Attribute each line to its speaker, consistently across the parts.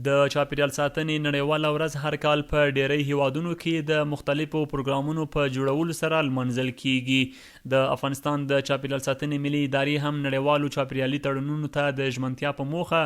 Speaker 1: د چاپیریال ساتنې نړیواله ورځ هر کال په ډیری هیوادونو کې د مختلفو پروګرامونو په جوړولو سره لمانځل کیږي. د افغانستان د چاپیریال ساتنې ملي ادارې هم نړیوالو چاپیریالي تړونونو ته د ژمنتیا په موخه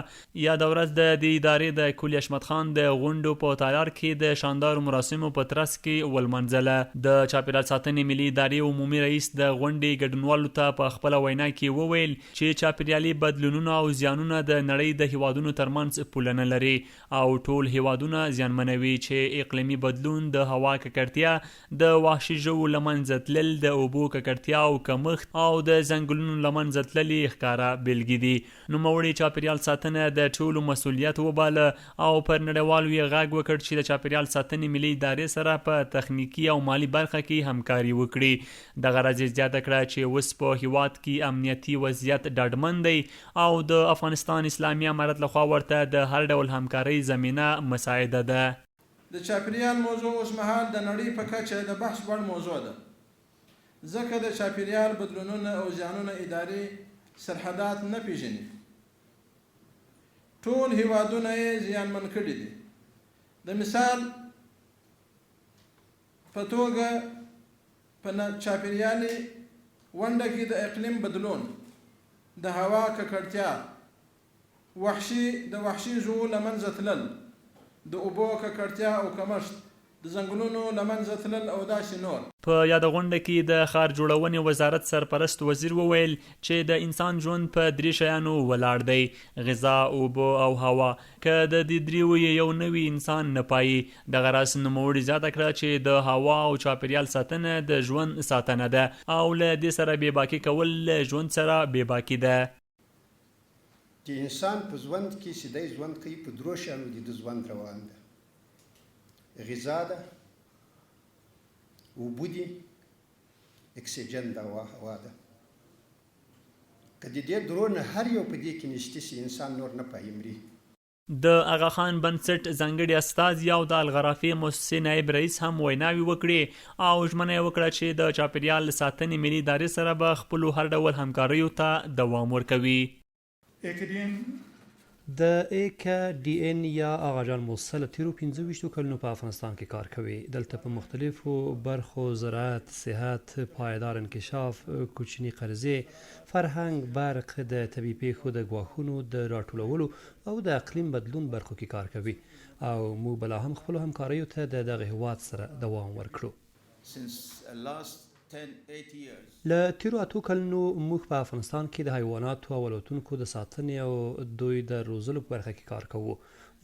Speaker 1: یاده ورځ د دې ادارې د کلي اشمت خان د غونډو په تالار کې د شاندارو مراسمو په ترڅ کې ولمانځله. د چاپیریال ساتنې ملي ادارې عمومي رئیس د غونډې ګډونوالو ته په خپله وینا کې وویل چې چاپیریالي بدلونونه او زیانونه د نړۍ د هیوادونو ترمنځ پوله نه لري او ټول هیوادونه زیانمنوي، چې اقلیمي بدلون، د هوا ککړتیا، د وحشي ژوو له منځه تلل، د اوبو ککړتیا او کمښت او د ځنګلونو له منځه تللې ښکاره بیلګې دي. نوموړي چاپیریال ساتنه د ټولو مسؤلیت وباله او پر نړیوالو یې غږ وکړ چې د چاپیریال ساتنې ملي ادارې سره په تخنیکي او مالی برخه کې همکاري وکړي. دغه ورځ زیاته کړه چې اوس په هیواد کې امنیتي وضعیت ډاډمن دی او د افغانستان اسلامي امارت لخوا ورته د هر ډول همکاري زمینه مساعده ده.
Speaker 2: د چاپیریال موضوع اوس مهال د نړۍ په کچه د بحث وړ موضوع ده، ځکه د چاپیریال بدلونونه او زیانونه ادارې سرحدات نه پیژني. ټول هیوادونه یې زیانمن کړي دي. د مثال په توګه په چاپیریالي ونډه کې د اقلیم بدلون، د هوا ککړتیا، د وحشي ژوو له منځه تلل، د اوبو ککړتیا او کمښت، د ځنګلونو له منځه تلل او داسې نور.
Speaker 1: په یاده غونډه کې د ښار جوړونې وزارت سرپرست وزیر وویل چې د انسان ژوند په 3 شیانو ولاړ دی: غذا، اوبه او هوا. که د دې دریو یو نوي انسان نه پایي. دغه راز نوموړي زیاته کړه چې د هوا او چاپیریال ساتنه د ژوند ساتنه ده او له دې سره بېباکي کول له ژوند سره بېباکي ده.
Speaker 3: چې انسان په ژوند کې چې دی ژوند کوي په 3 شیانو دي د ژوند روان ده: غذا ده، اوبه دي، اکسیجن ده او هوا ده. که د دې درو نه هر یو په دې کې نشته چې انسان نور نه پایي مري.
Speaker 1: د اغا خان بنسټ ځانګړي استازي او د الغرافي مؤسسې نایب رئیس هم ویناوي وکړي او ژمنه یې وکړه چې د چاپیریال ساتنې ملي ادارې سره به خپلو هر ډول همکاریو ته دوام ورکوي.
Speaker 4: د AKDN یا آغاجان موسسه له تیرو 25 کلونو په افغانستان کې کار کوي. دلته په مختلفو برخو زراعت، صحت، پایدار انکشاف، کوچني قرضې، فرهنګ، برق، د طبیعي پیښو د ګواښونو د راټولولو او د اقلیم بدلون برخو کې کار کوي او موږ بلا هم خپلو همکاریو ته د دغه هیواد سره دوام ورکړو. له تیرو 8 کلونو موږ په افغانستان کې د حیواناتو او الوتونکو د ساتنې او دوی د روزلو په برخه کې کار کوو.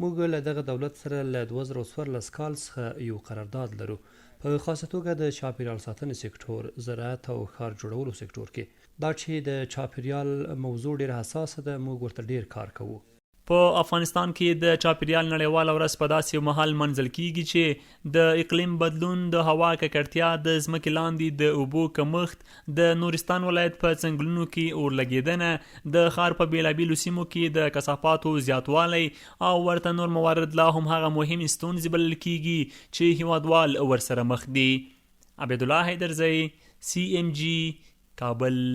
Speaker 4: موږ له دغه دولت سره له 2014 کال څخه یو قرارداد لرو، په خاصه توګه د چاپیریال ساتنې سکتور، زراعت او ښار جوړولو سکتور کې. دا چې د چاپیریال موضوع ډېر حساسه ده، موږ ورته ډېر کار کوو.
Speaker 1: په افغانستان کې د چاپیریال نړیواله ورځ په داسې مهال منځل کیږي چې د اقلیم بدلون، د هوا ککړتیا، د ځمکې لاندې د اوبو کمښت، د نورستان ولایت په څنګلونو کې اور لګېدنه، د ښار په بیلابیلو سیمو کې د کثافاتو زیاتوالی او ورته نور موارد لا هم هغه مهمې ستونزې بلل کیږي چې هیوادوال ورسره مخ دي. عبیدالله حیدرزی، CMG، کابل.